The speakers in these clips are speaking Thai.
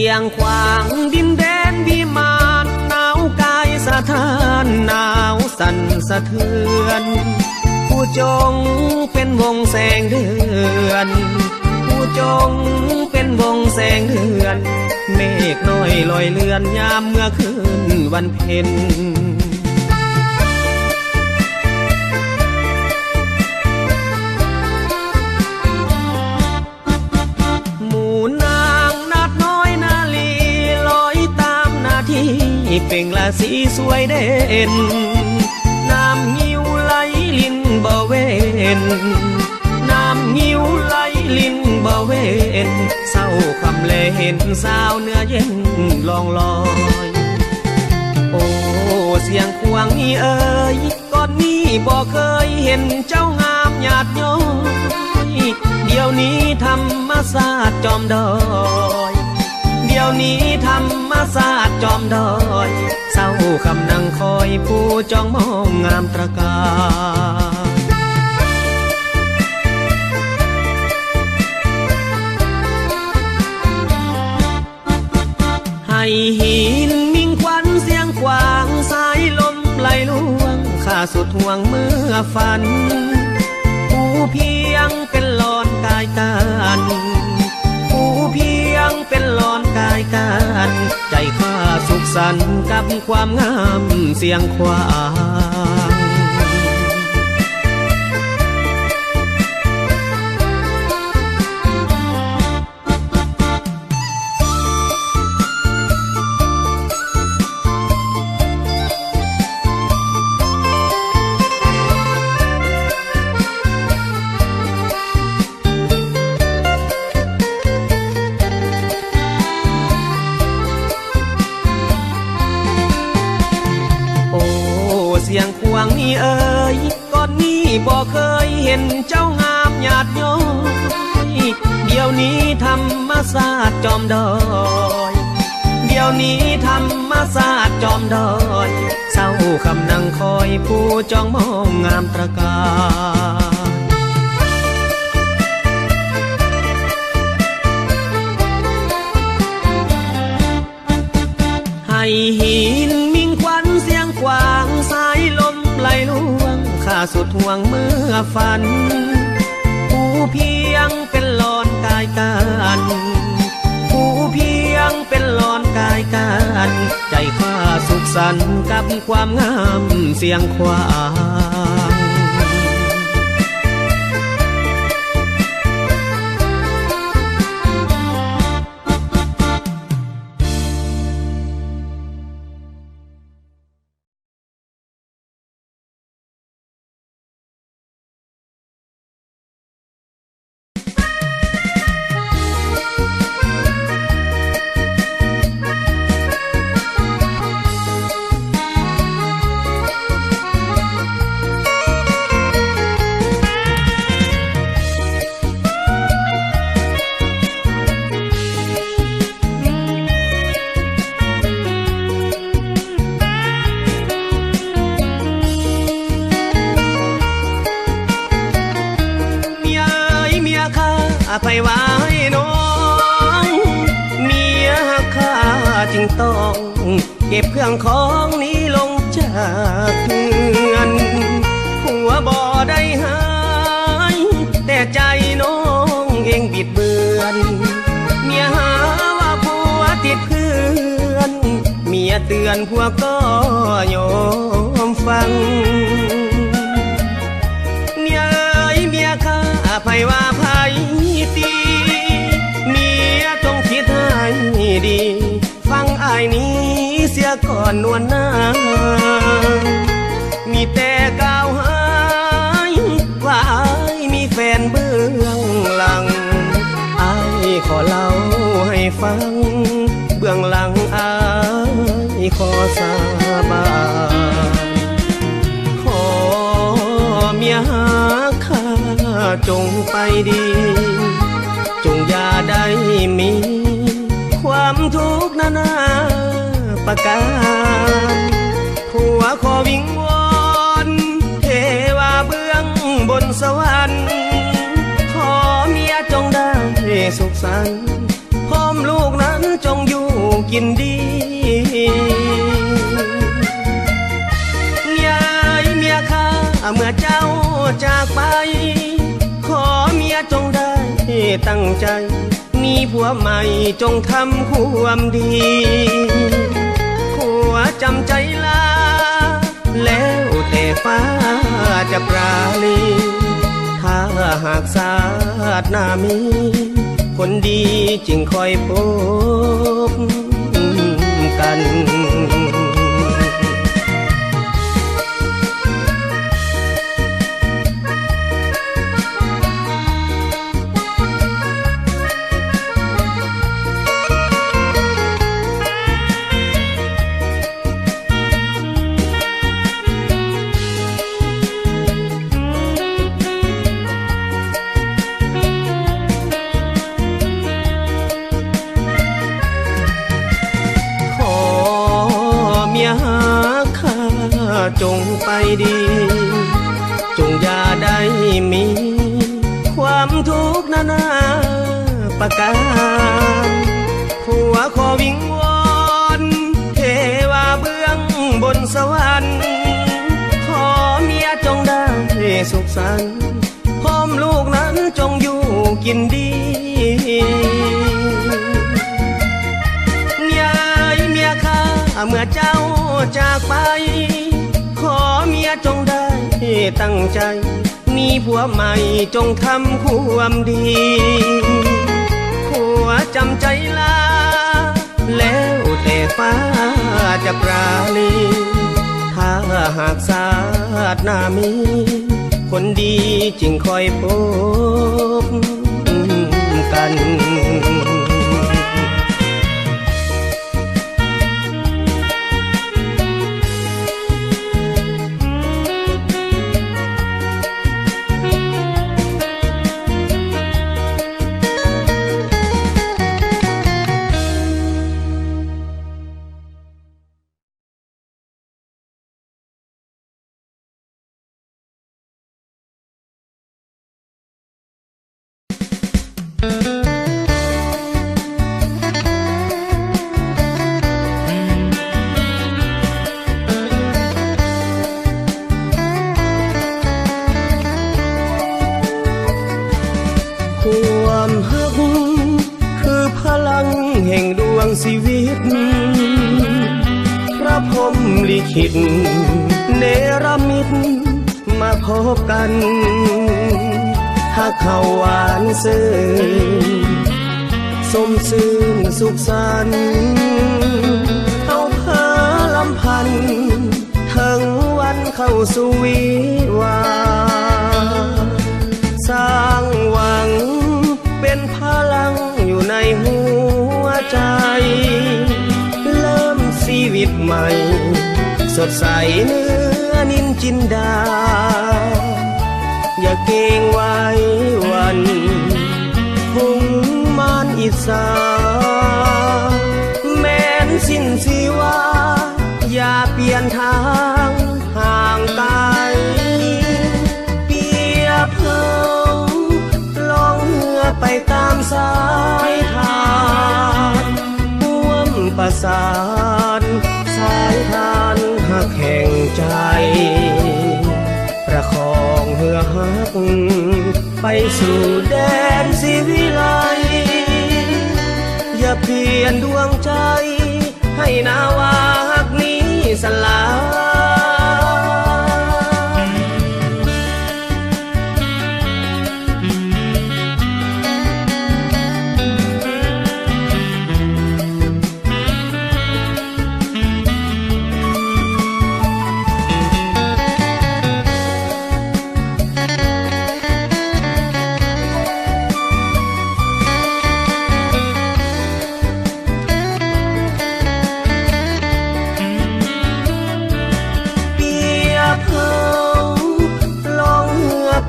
ยงขวางดินแดนวิมานหนาวกายสะท้านหนาวสั่นสะเทือนผู้จงเป็นวงแสงเดือนผู้จงเป็นวงแสงเดือนเมฆน้อยลอยเลือนยามเมื่อคืนวันเพ็ญหมู่นางนาดน้อยนาลีลอยตามนาทีเป่งละสีสวยเด่นน้ำงิ้วไหลลินบ่เวนน้ำงิ้วไหลลินบ่เวนเศร้าคำเลเห็นสาวเนื้อเย็นลองลอยโอ้เสียงควงนี่เอ่ยก่อนนี้บ่เคยเห็นเจ้างามหยาดย้อยเดี๋ยวนี้ธรรมศาสตร์จอมดอยเดี๋ยวนี้ธรรมศาสตร์จอมดอยเศร้าคำนั่งคอยผู้จ้องมองงามตระการให้หินมิ่งควันเสียงขวางสายลมไหลลวงข้าสุดห่วงเมื่อฝันผู้เพียงเป็นหลอนกายกันผู้เพียงเป็นหลอนกายกันใจข้าสุขสันต์กับความงามเสียงขวางเสียงควงนี่เอ่ยก่อนนี้บ่เคยเห็นเจ้างามหยาดย้อยเดี๋ยวนี้ธรรมศาสตร์จอมดอยเดี๋ยวนี้ธรรมศาสตร์จอมดอยเศร้าคำนั่งคอยผู้จ้องมองงามตระการให้หินมิ่งควันเสียงขวางสายลมไหลลวงข้าสุดห่วงเมื่อฝันผู้เพียงเป็นหลอนกายกันผู้เพียงเป็นหลอนกายกันใจข้าสุขสันต์กับความงามเสียงขวางไปไว้น้องเมียข้าจึงต้องเก็บเครื่องของนี้ลงจากเรือนหัวบ่ได้หายแต่ใจน้องเองบิดเบือนเมียหาว่าผัวติดเพื่อนเมียเตือนผัวก็ยอมฟังเมียเอ๋ยเมียข้าไปว่าไผตีเมียจงคิดให้ดีฟังอ้ายนี้เสียก่อนนวลนางมีแต่กล่าวหายว่าอ้ายมีแฟนเบื้องหลังอ้ายขอเล่าให้ฟังเบื้องหลังอ้ายขอสาบานขอเมียหาข้าจงไปดีจงอย่าได้มีความทุกข์นานาประการผัวขอวิงวอนเทวาเบื้องบนสวรรค์ขอเมียจงได้สุขสันต์พร้อมลูกนั้น จงอยู่กินดียายเมียข้าเมื่อเจ้าจากไปขอเมียจงได้ตั้งใจมีผัวใหม่จงทำความดีผัวจำใจลาแล้วแต่ฟ้าจะปราณีถ้าหากศาสนามีคนดีจึงคอยพบกันจงไปดีจงอย่าได้มีความทุกข์นานาประการผัวขอวิงวอนเทวาเบื้องบนสวรรค์ขอเมียจงได้สุขสันต์พร้อมลูกนั้นจงอยู่กินดียายเมียข้าเมื่อเจ้าจากไปขอเมียจงได้ตั้งใจมีผัวใหม่จงทำความดีผัวจำใจลาแล้วแต่ฟ้าจะปราณีถ้าหากศาสนามีคนดีจึงคอยพบกันความฮักคือพลังแห่งดวงชีวิตพระพรหมลิขิตเนรมิตมาพบกันฮักเขาหวานซื่อสมซื่นสุขสันต์เอาเพ้อลำพันถึงวันเข้าสู่วิวาสร้างหวังเป็นพลังอยู่ในหัวใจเริ่มชีวิตใหม่สดใสเนื้อนินจินดาอย่าเกรงไว้วันพุ่งมานอิสาแม้นสิ้นชีวาอย่าเปลี่ยนทางห่างไกลเปียกเพิงล่องเรือไปตามสายทานร่วมประสานสายทานหักแห่งใจประคองเหือหักไปสู่แดนสิวิไลอย่าเพียนดวงใจให้นาวาหักนี้สลาย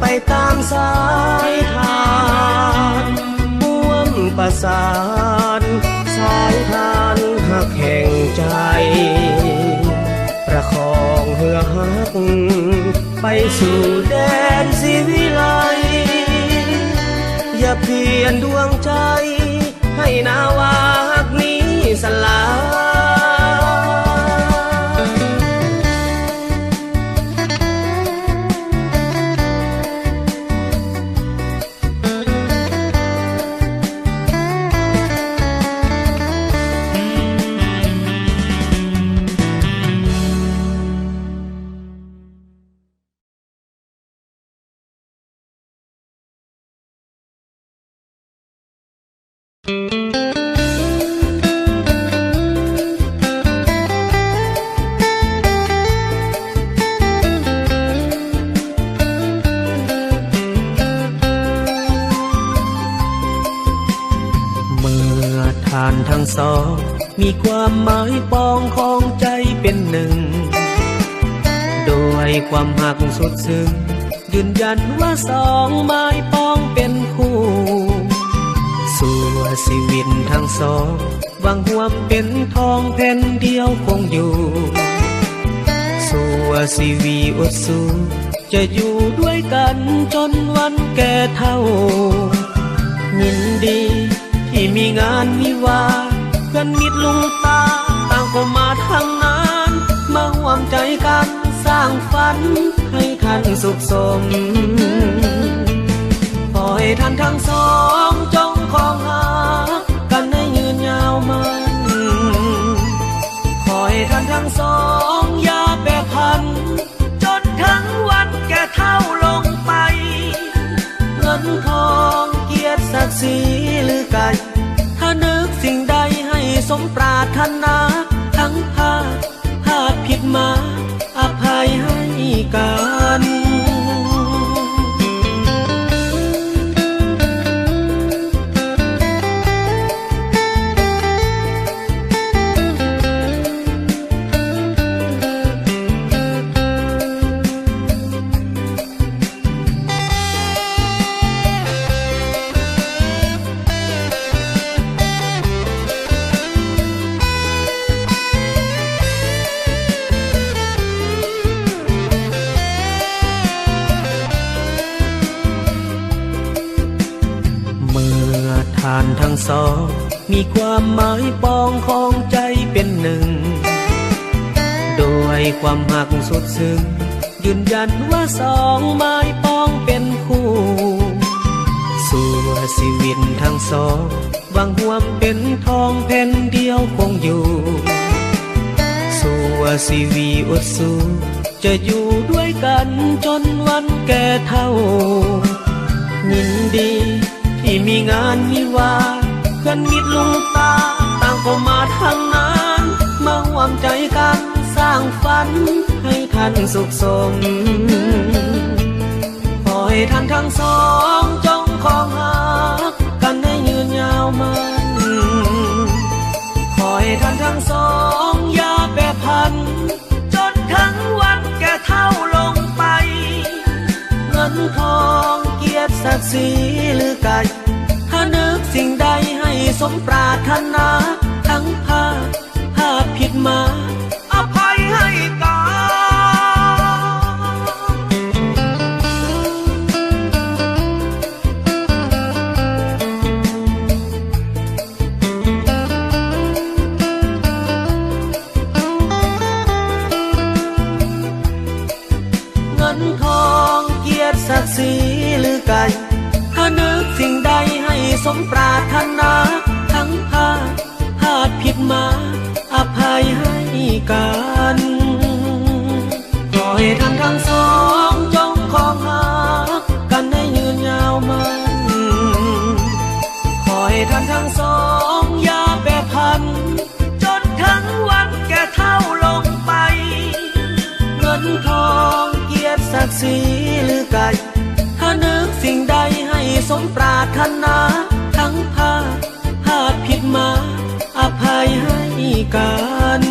ไปตามสายทานร่วมประสานสายทานหักแห่งใจประคองเหือหักไปสู่แดนสิวิไลอย่าเพียนดวงใจให้นาวาหักนี้ านทั้งสองมีความหมายปองของใจเป็นหนึ่งโดยความหักสุดซึ้งยืนยันว่าสองไม้ปองเป็นคู่สู่ชีวิตทั้งสองหวังหวมเป็นทองแผ่นเดียวคงอยู่สู่ชีวิตอดสู้จะอยู่ด้วยกันจนวันแก่เฒ่ายินดีที่มีงานวิวาเพื่อนมิตรลุงตาต่างก็มาทำงานมาร่วมใจกันสร้างฝันให้ท่านสุขสมขอให้ท่านทั้งสองจงคองหากันให้ยืนยาวมันขอให้ท่านทั้งสองอย่าแปรผันจนทั้งวันแก่เฒ่าลงไปเงินทองเกียรติศักดิ์ศรีหรือไก่ถ้านึกสิ่งใดให้สมปรารถนาทั้งพลาดผิดมาอภัยให้กันท่านทั้งสองมีความหมายปองของใจเป็นหนึ่งโดยความหักสุดซึ้งยืนยันว่าสองไม้ปองเป็นคู่สู่ชีวิตทั้งสองหวังหวมเป็นทองแผ่นเดียวคงอยู่สู่ชีวิตอดสู้จะอยู่ด้วยกันจนวันแก่เฒ่ายินดีที่มีงานวิวาเพื่อนมิตรลุงตาต่างก็มาทำงานมาร่วมใจกันสร้างฝันให้ท่านสุขสมขอให้ท่านทั้งสองจงคองหากันให้ยืนยาวมันขอให้ท่านทั้งสองอย่าแปรผันจนทั้งวันแก่เฒ่าลงไปเงินทองเกียรติศักดิ์ศรีหรือไก่ถ้านึกสิ่งใดให้สมปรารถนาทั้งพลาดผิดมาอภัยให้กันเงินทองเกียรติศักดิ์ศรีหรือไก่ถ้านึกสิ่งใดให้สมปรารถนาทั้งพลาดผิดมาอภัยให้กันขอให้ท่านทั้งสองจงคองหากันให้ยืนยาวมันขอให้ท่านทั้งสองอย่าแปรผันจนทั้งวันแก่เฒ่าลงไปเงินทองเกียรติศักดิ์ศรีหรือไก่ถ้านึกสิ่งใดให้สมปรารถนาทั้งพลาดผิดมาอภัยให้กัน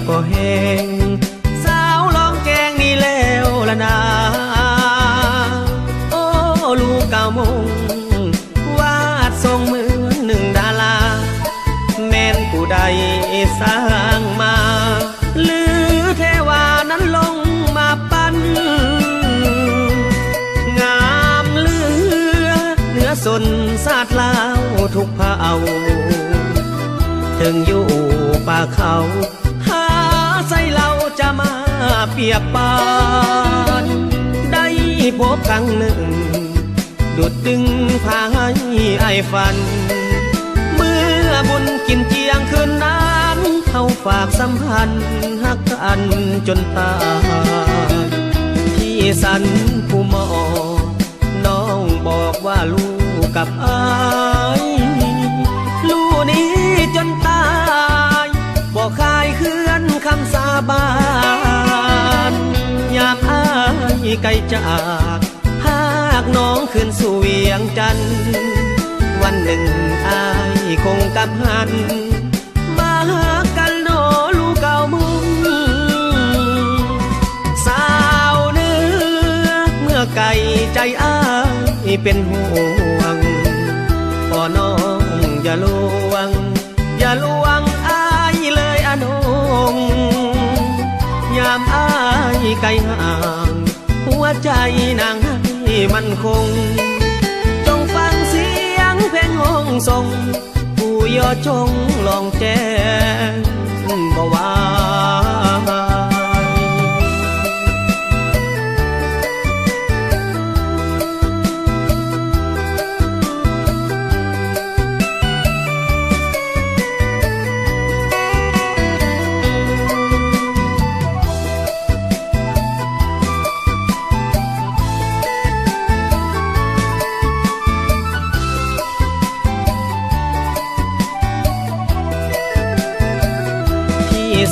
ก็แห้งสาวลองแกงนี่แล้วละนาโอ้ลูกเก่ามงวาดทรงเหมือนหนึ่ง สนศาสตร์ลาวทุกเผ่าถึงอยู่ป่าเขาหาใส่เราจะมาเปรียบปานได้พบครั้งหนึ่งดุดดึงพาให้ไอ้ฝันเมื่อบุญกินเจียงคืนนั้นเขาฝากสัมพันธ์ฮักกันจนตายที่สันผู้หมอน้องบอกว่าลูกกับอายลูกนี้จนตายบอกคายเคลื่อนคำสาบานยามอายไกลจากหากน้องขึ้นสู่เวียงจันทร์วันหนึ่งอายคงกลับหันมาหากันโนลูกเก่ามุ่งสาวเนื้อเมื่อไก่ใจอายเป็นห่วงขอน้องอย่าลวงอย่าลวงอายเลยอนงยามอายไกลห่างหัวใจนางให้มันคงจงฟังเสียงเพลงห้องส่งผู้ยอจงลองแจ้งบ่ว่า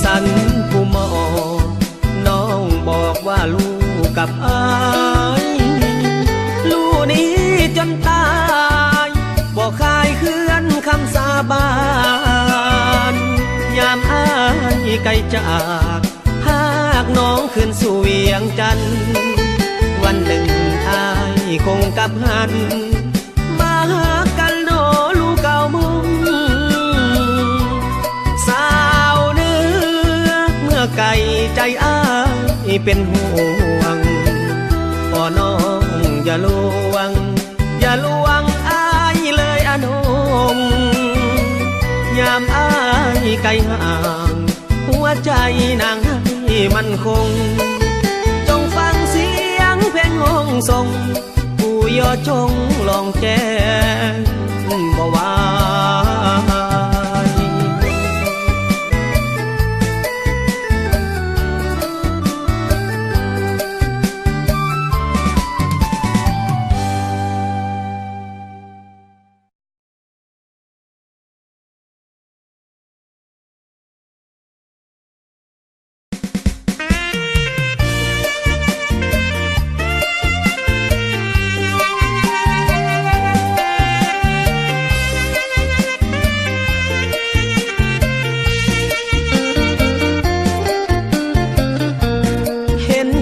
สันผู้หมอน้องบอกว่าลูกกับอายลูกนี้จนตายบอกคายเคลื่อนคำสาบานยามอายไกลจากหากน้องขึ้นสู่เวียงจันทร์วันหนึ่งอายคงกลับหันมาหากันโนลูกเก่ามุ่งสาวเนื้อเมื่อไก่ใจอายเป็นห่วงขอน้องอย่าลวงอย่าลวงอายเลยอนงยามอายไกลห่างหัวใจนางให้มันคงจงฟังเสียงเพลงห้องส่งผู้ยอจงลองแจ้งบ่ว่า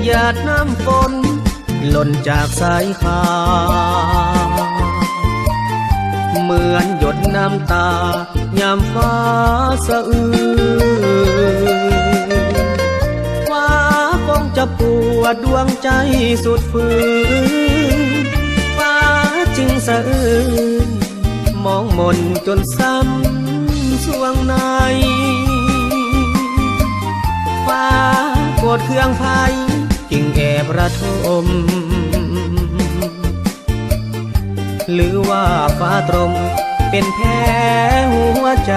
หยาดน้ำฝนหล่นจากสายคาเหมือนหยดน้ำตายามฟ้าสะอื้นฟ้าคงจะปวดดวงใจสุดฝืนฟ้าจึงสะอื้นมองมนจนซ้ำสวงในฟ้าโกรธเครื่องไฟจึงแอบระทมหรือว่าฟ้าตรงเป็นแผลหัวใจ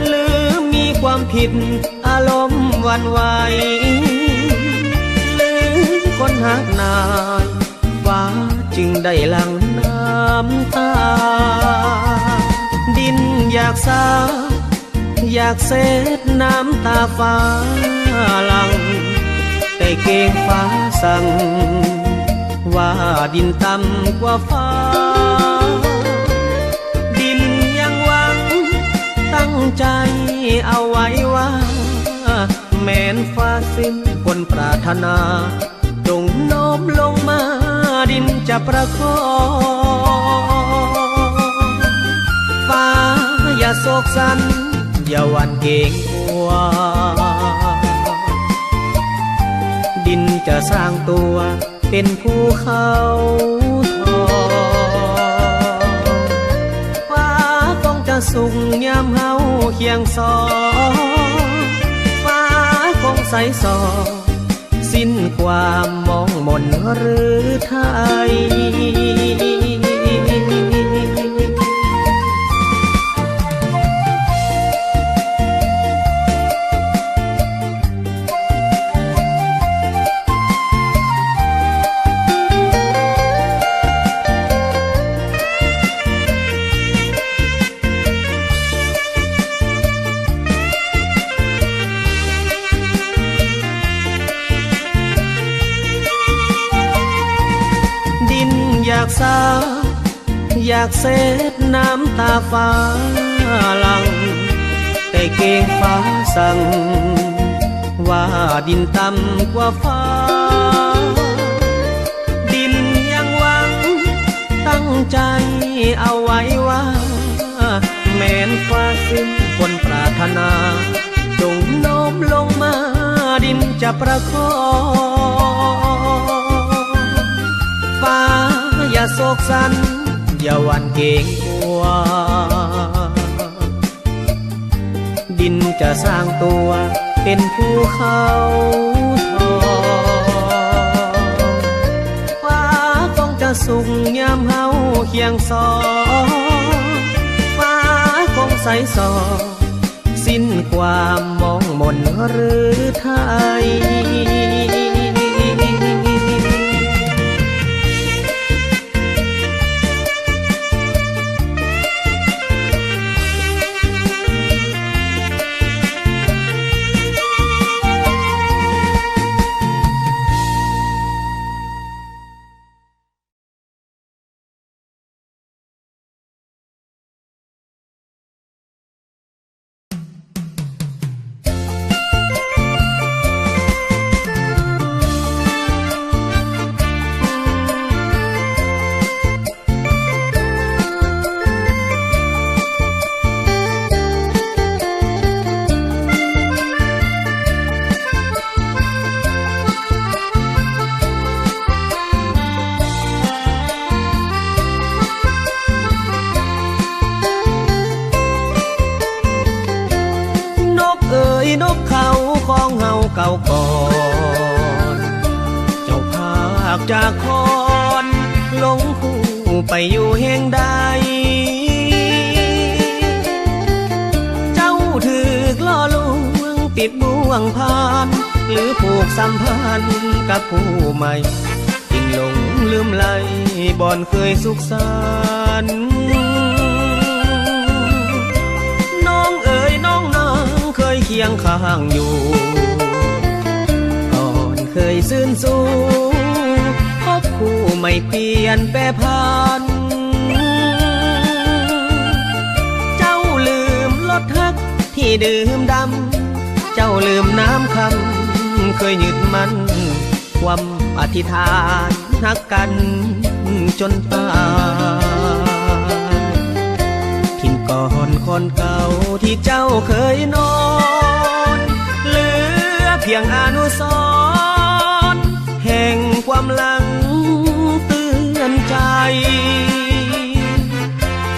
หรือมีความผิดอารมณ์หวั่นไหวหรือคนหักนายฟ้าจึงได้หลั่งน้ำตาดินอยากสาอยากเซดน้ำตาฟ้าหลังแต่เกงฟ้าสั่งว่าดินต่ำกว่าฟ้าดินยังหวังตั้งใจเอาไว้ว่าแม้นฟ้าสิ้นคนปรารถนาจงโน้มลงมาดินจะประคองฟ้าอย่าโศกสันอย่าหวั่นเกรงกลัวดินจะสร้างตัว เป็นภูเขาทองฟ้าคงจะสุขยามเฮาเคียงสองฟ้าคงใสสอสิ้นความมองมนหรือไทยอยากสาอยากเซ็ดน้ำตาฟ้าหลังแต่เกรงฟ้าสั่งว่าดินต่ำกว่าฟ้าดินยังหวังตั้งใจเอาไว้ว่าแม้นฟ้าซึ่งคนปรารถนาจงโน้มลงมาดินจะประคองฟ้าอย่าโศกสันอย่าหวั่นเกรงกลัวดินจะสร้างตัวเป็นภูเขาทองฟ้าคงจะสุขยามเฮาเคียงสองฟ้าคงใสสอสิ้นความมองมนหรือไทยนกเขาของเฮาเก่าก่อนเจ้าภาคจากคอนลงคู่ไปอยู่แห่งใดเจ้าถึกล่อลวงติดบ่วงพานหรือผูกสัมพันธ์กับผู้ใหม่จึงหลงลืมไหลบ่อนเคยสุขสันต์เคียงข้างอยู่ก่อนเคยซื่นสู้พบคู่ไม่เปลี่ยนแปรผันเจ้าลืมรสฮักที่ดื่มดำเจ้าลืมน้ำคำเคยยึดมั่นความอธิษฐานฮักกันจนตายทิ้งก่อนคนเก่าที่เจ้าเคยนอนเหลือเพียงอนุสรณ์แห่งความหลังเตือนใจ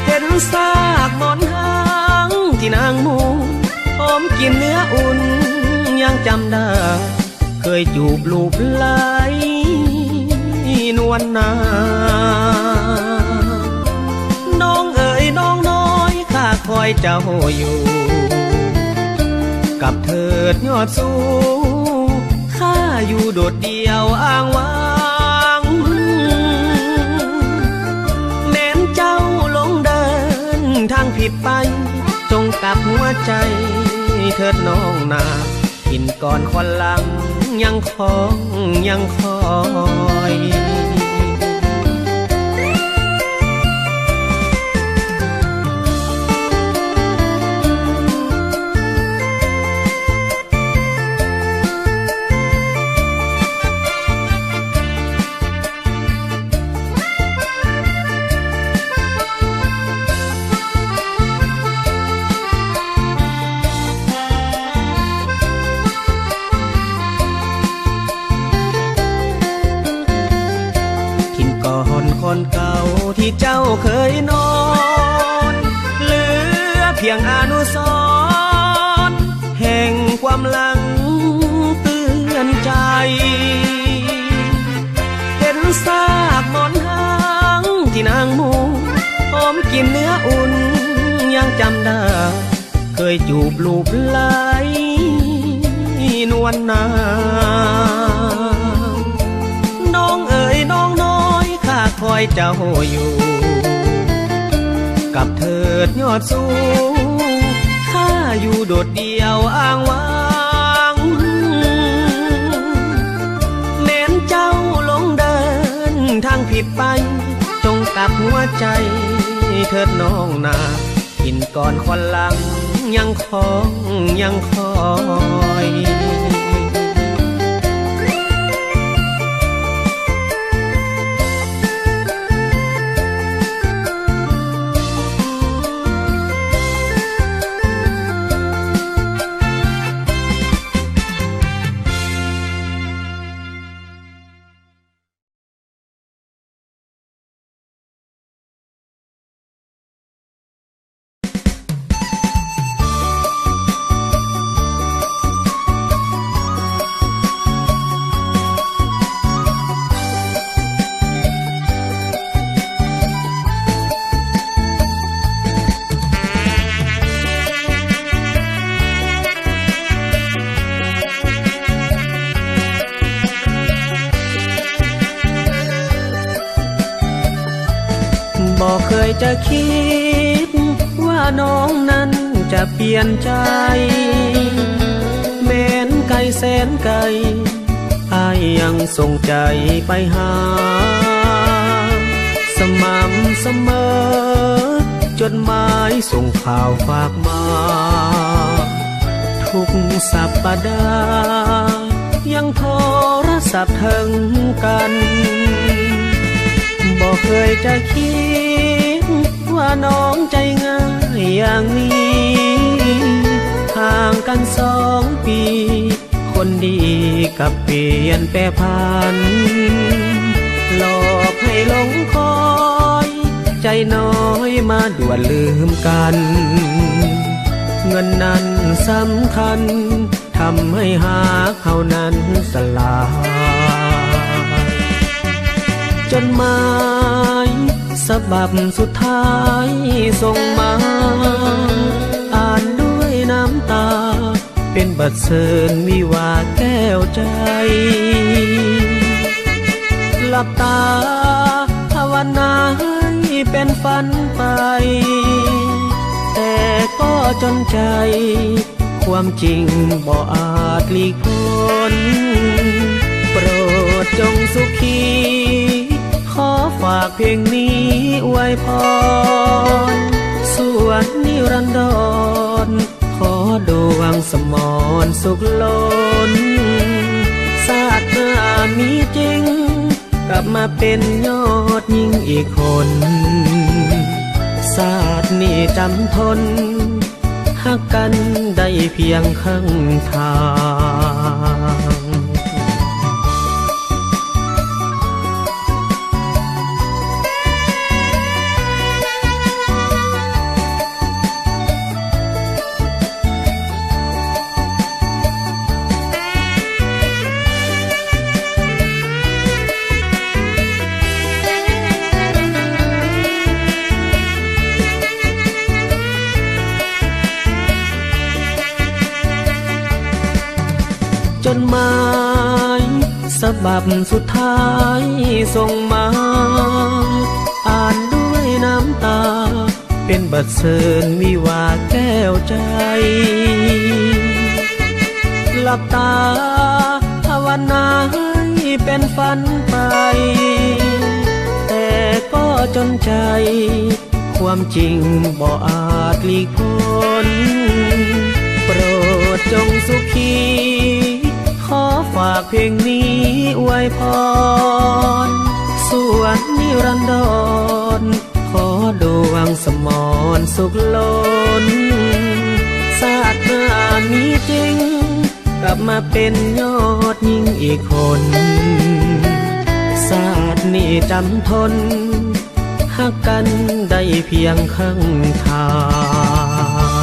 เห็นซากหมอนหางที่นางมูหอมกินเนื้ออุ่นยังจำได้เคยจูบลูบไหลนวลนาน้องเอ๋ยน้องน้อยข้าคอยเจ้าอยู่กับเถิดยอดสูงข้าอยู่โดดเดี่ยวอ้างว้างแม้นเจ้าลงเดินทางผิดไปจงกลับหัวใจเถิดน้องนากินก่อนคนหลังยังคอย อนเก่าที่เจ้าเคยนอนเหลือเพียงอนุสรณ์แห่งความหลังเตือนใจเห็นซากหมอนหางที่นางมูหอมกินเนื้ออุ่นยังจำได้เคยจูบลูบไหลนวลนางน้องเอ๋ยน้องน้อยข้าคอยเจ้าอยู่กับเถิดยอดสูงข้าอยู่โดดเดี่ยวอ้างว้างแม้นเจ้าลงเดินทางผิดไปจงกลับหัวใจเถิดน้องนากินก่อนคนหลังยังคอยบอกเคยจะคิดว่าน้องนั้นจะเปลี่ยนใจแม้นไกลแสนไกลอ้ายยังส่งใจไปหาสม่ำเสมอจดหมายส่งข่าวฝากมาทุกสัปดาห์ยังโทรศัพท์ถึงกันบอกเคยจะคิดว่าน้องใจง่ายอย่างนี้ห่างกัน2 ปีคนดีกับเปลี่ยนแปรผันหลอกให้หลงคอยใจน้อยมาด่วนลืมกันเงินนั้นสำคัญทำให้หาเขานั้นสลายจดหมายฉบับสุดท้ายส่งมาอ่านด้วยน้ำตาเป็นบทเชิญวิวาแก้วใจหลับตาภาวนาให้เป็นฝันไปแต่ก็จนใจความจริงบ่อาจหลีกพ้นโปรดจงสุขีขอฝากเพลงนี้อวยพรส่วนนิรันดรขอดวงสมรสุขล้นศาสตร์หน้ามีจริงกลับมาเป็นยอดยิ่งอีกคนศาสตร์นี้จำทนหักกันได้เพียงข้างทางจดหมายฉบับสุดท้ายส่งมาอ่านด้วยน้ำตาเป็นบทเชิญวิวาแก้วใจหลับตาภาวนาให้เป็นฝันไปแต่ก็จนใจความจริงบ่อาจหลีกพ้นโปรดจงสุขีขอฝากเพลงนี้อวยพรส่วนนิรันดรขอดวงสมรสุขล้นศาสตร์หน้ามีจริงกลับมาเป็นยอดยิ่งอีกคนศาสตร์ นี่จำทนหักกันได้เพียงข้างทาง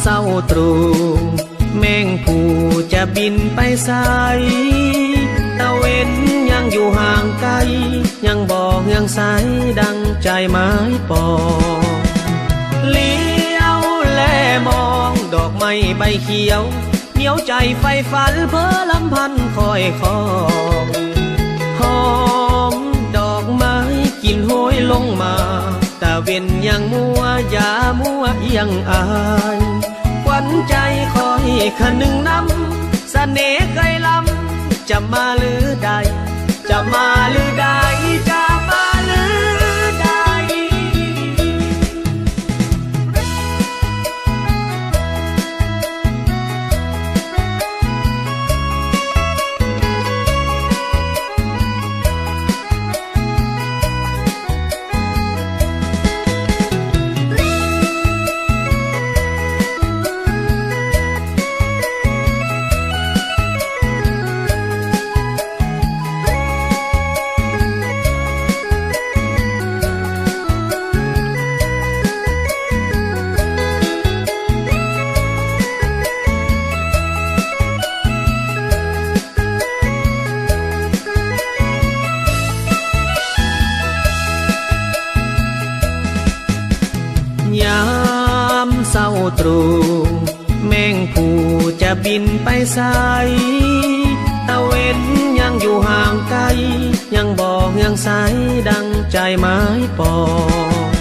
เศร้าตรู่แมงผู้จะบินไปไสตะเว้นยังอยู่ห่างไกลยังบอกยังใสดังใจไม้ปองเลี้ยวแลมองดอกไม้ใบเขียวเหนียวใจไฟฝันเพ้อลำพันคอยคองหอมดอกไม้กลิ่นโหยลงมาตะเว้นยังมัวอย่ามัวเอียงอายขวัญใจคอยคะนึงน้ำเสน่ห์เคยลำจะมาหรือใดจะมาหรือใดจะมาหรือใดเศร้าตรู่แมงผู้จะบินไปไสตะเว้นยังอยู่ห่างไกลยังบอกยังใสดังใจไม้ปอง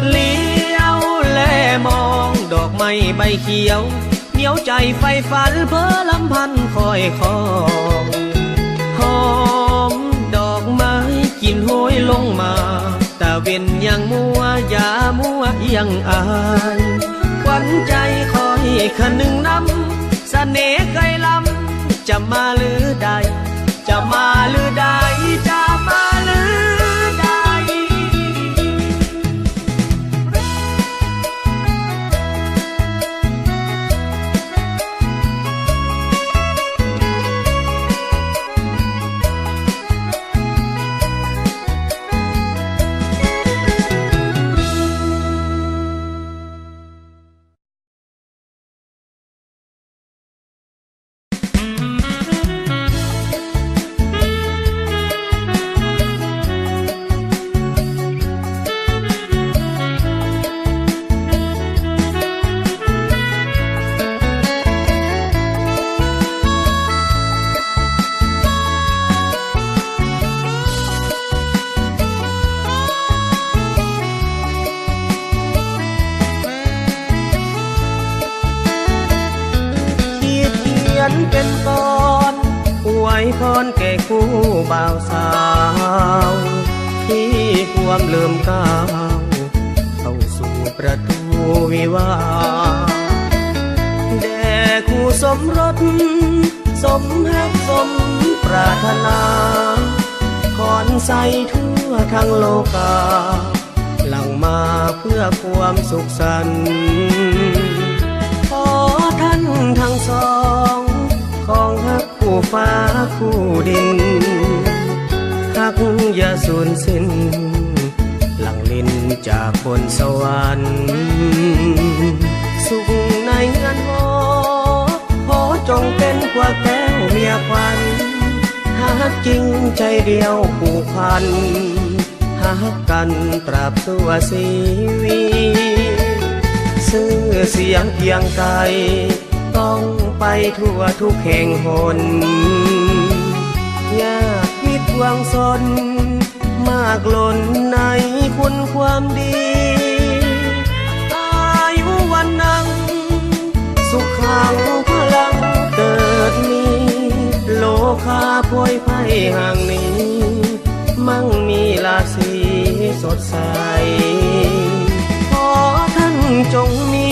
เลี้ยวแลมองดอกไม้ใบเขียวเหนียวใจไฟฝันเพ้อลำพันคอยคองหอมดอกไม้กลิ่นโหยลงมาตะเว้นยังมัวอย่ามัวเอียงอายขวัญใจคอยคะนึงน้ำเสน่ห์เคยลำจะมาหรือใดจะมาหรือใดจะมาหรือใด นเป็นก้อนอวยพรแก่คู่บ่าวสาวที่ความลืมก้าวเข้าสู่ประตูวิวาห์แด่คู่สมรสสมฮักสมปรารถนาขอนใสทั่วทั้งโลกาหลั่งมาเพื่อความสุขสันต์ขอท่านทั้งสองของฮักคู่ฟ้าคู่ดินฮักอย่าสูญสิ้นหลั่งลิ้นจากบนสวรรค์สุขในงานวอขอจงเป็นกว่าแก้วเมียควันฮักจริงใจเดียวผูกพันฮักกันตราบชั่วชีวิต สียงเพียงไกลต้องไปทั่วทุกแห่งหนยากมิตรหวังสนมากล้นในคุณความดีอายุวันนังสุขขังพลังเกิดมีโลคาพวยไพ่ห่างนี้มั่งมีราศีสดใสขอท่านจงมี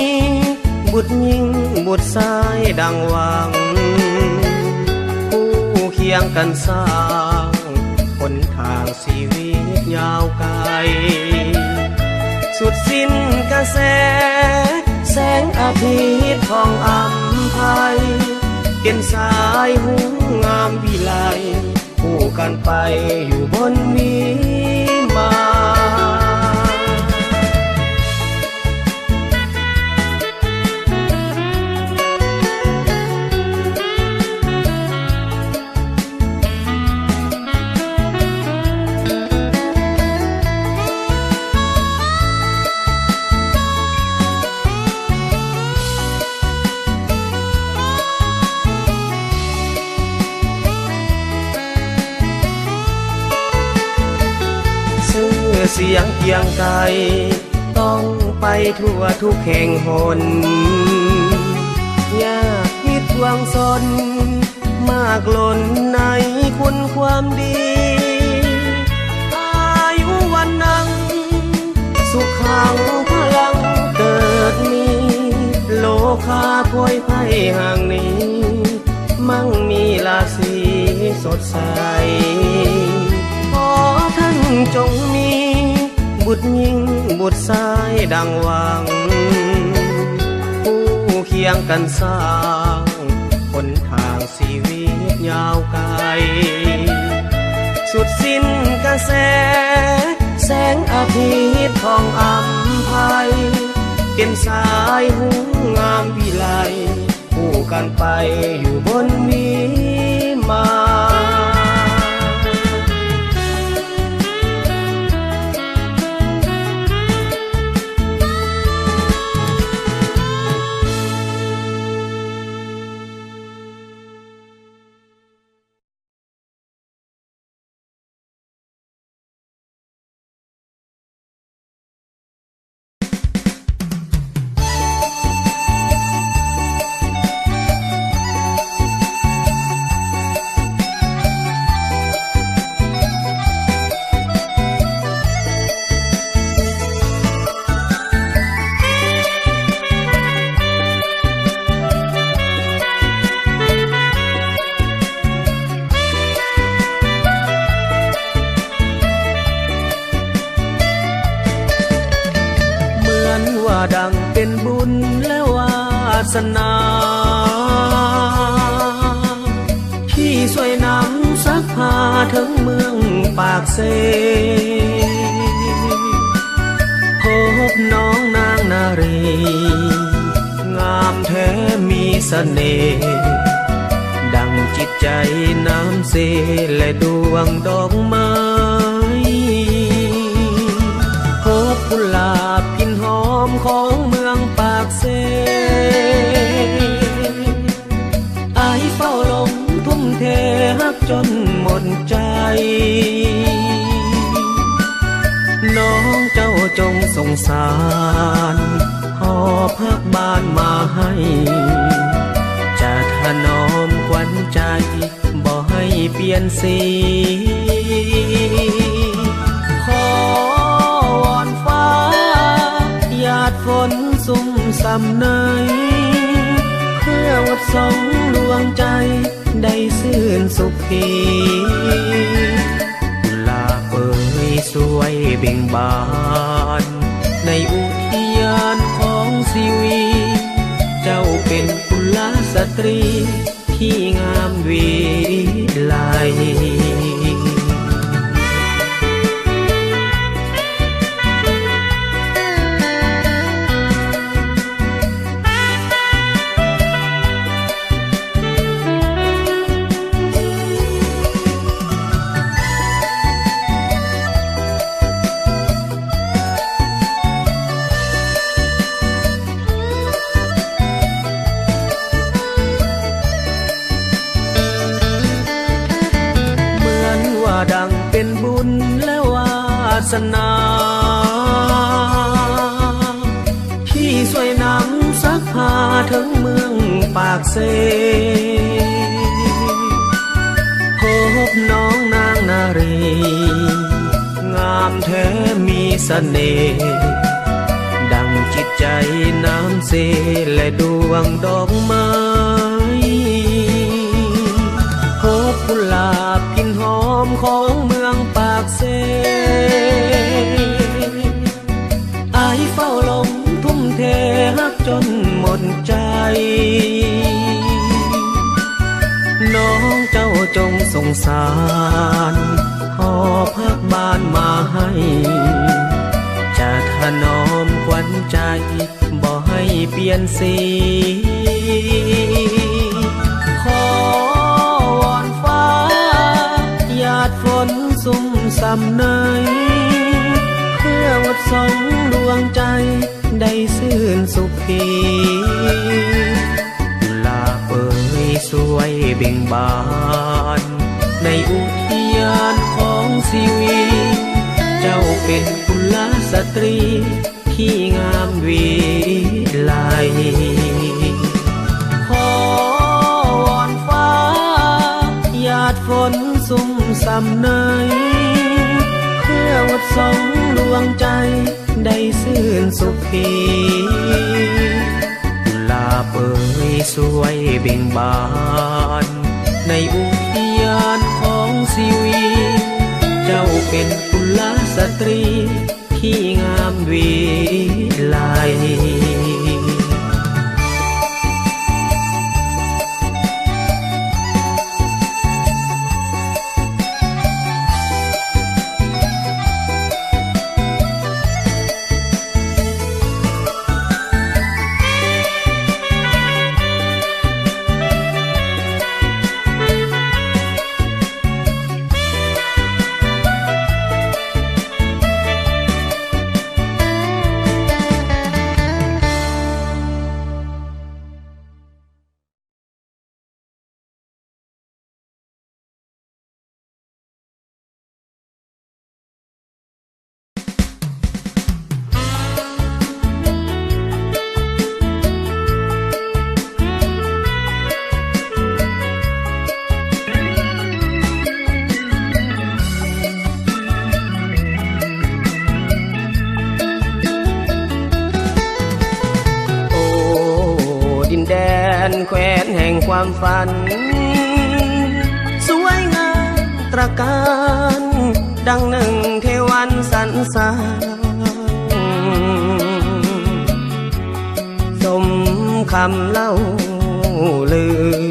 บุตรยิ่งบุตรชายดังหวังคู่เคียงกันสร้างหนทางชีวิตยาวไกลสุดสิ้นกระแสแสงอาทิตย์ทองอำไพเป็นสายหูงามวิไลคู่กันไปอยู่บนวิมานเสียงเคียงไกลต้องไปทั่วทุกแห่งหนยากมิตรหวังสนมากล้นในคุณความดีอายุวันนังสุขขังพลังเกิดมีโลคาพวยไพ่ห่างนี้มั่งมีราศีสดใสขอท่านจงมีบุตรยิ่งบุตรชายดังหวังคู่เคียงกันสร้างหนทางชีวิตยาวไกลสุดสิ้นกระแสแสงอาทิตย์ทองอำไพเป็นสายหูงามวิไลคู่กันไปอยู่บนวิมานดังเป็นบุญและวาสนาที่ช่วยนำซักพาถึงเมืองปากเซพบน้องนางนารีงามแท้มีเสน่ห์ดังจิตใจน้ำเสและดวงดอกไม้พบกุหลาบกลิ่นหอมของเมืองปากเซอายเฝ้าหลงทุ่มเทฮักจนหมดใจน้องเจ้าจงสงสารหอบพักบ้านมาให้จะถนอมขวัญใจบ่ให้เปลี่ยนสีขอวอนฟ้าหยาดฝนสุ่มสำเนยเพื่อวัดสองดวงใจได้ซื่นสุขีกุหลาบเอ่ยสวยเบ่งบานในอุทยานของชีวีเจ้าเป็นกุลสตรีที่งามวิไล นาที่สวยนำซักผ้าถึงเมืองปากเซพบน้องนางนารีงามแท้มีเสน่ห์ดังจิตใจน้ำเสและดวงดอกไม้พบกุหลาบกลิ่นหอมของเมืองปากเซอายเฝ้าหลงทุ่มเทฮักจนหมดใจน้องเจ้าจงสงสารหอบพักบ้านมาให้จะถนอมขวัญใจบ่ให้เปลี่ยนสีขอวอนฟ้าหยาดฝนซุ่มซ้ำในเพื่อวัดสองดวงใจได้ซื่นสุขีกุหลาบเอ่ยสวยเบ่งบานในอุทยานของชีวิตเจ้าเป็นกุลสตรีที่งามวิไลขอวอนฟ้าหยาดฝนซุ่มซ้ำในเพื่อวัดสองดวงใจได้ซื่นสุขีกุหลาบเอ่ยสวยเบ่งบานในอุทยานของชีวิตเจ้าเป็นกุลสตรีที่งามวิไลแคว้นแห่งความฝันสวยงามตระการดังหนึ่งเทวันสรรสร้างสมคำเล่าลือ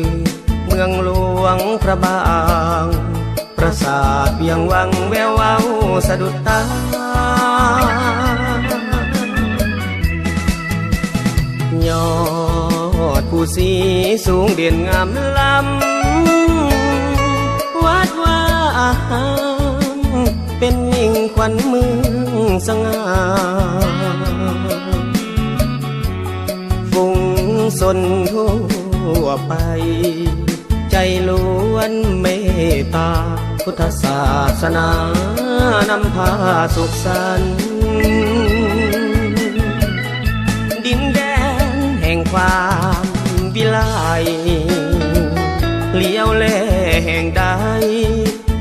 เมืองหลวงพระบางปราสาทเพียงวังแววเว้าสะดุดตายอดผู้สีสูงเด่นงามล้ำวัดว่าอาหารเป็นยิ่งขวัญเมืองสง่าฟุ้งสนทั่วไปใจล้วนเมตตาพุทธศาสนานำพาสุขสันต์ดินแดนแห่งความวิไลเลี้ยวแลแห่งใด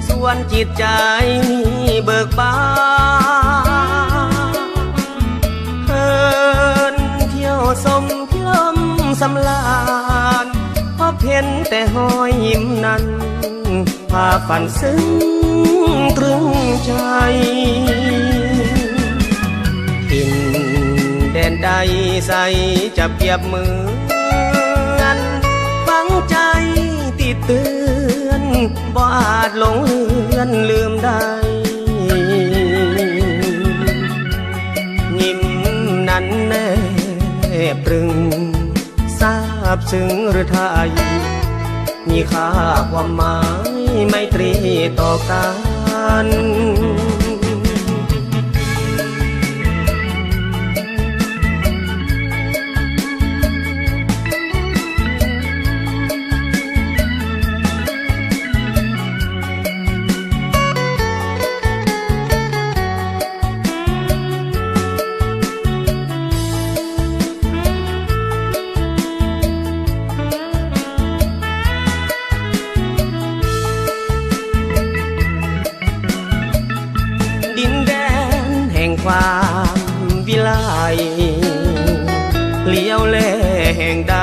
ส่วนจิตใจเบิกบานเฮินเที่ยวสมพิลมสำลานพบเห็นแต่หอยยิ้มนั้นพาฝันซึ้งตรึงใจถิ่นแดนใดใสจะเปรียบมือฟังใจติดเตือนบ่อาจหลงเลือนลืมได้ยิ้มนั้นแนบตรึงซาบซึ้งหรือไทยมีค่าความหมายไมตรีต่อกัน เลี้ยวแลแห่งใด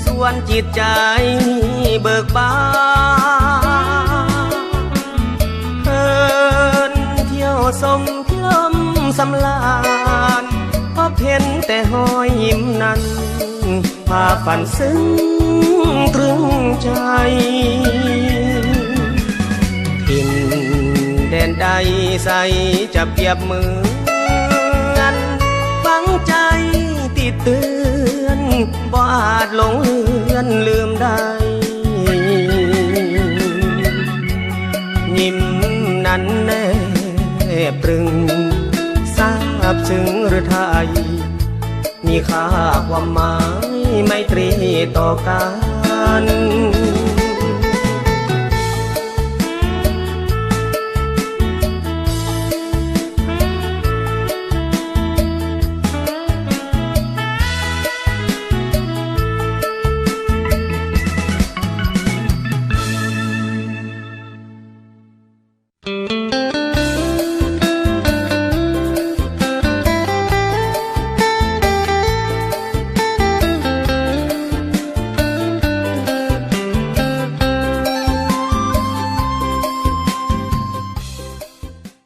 ส่วนจิตใจเบิกบานเฮินเที่ยวสมพิลมสำลานพบเห็นแต่หอยยิ้มนั้นพาฝันซึ้งตรึงใจถิ่นแดนใดใสจะเปรียบเหมือนฝังใจติดเตือนบ่อาจหลงเลือนลืมได้ยิ้มนั้นแนบตรึงซาบซึ้งหรือไทยมีค่าความหมายไมตรีต่อกัน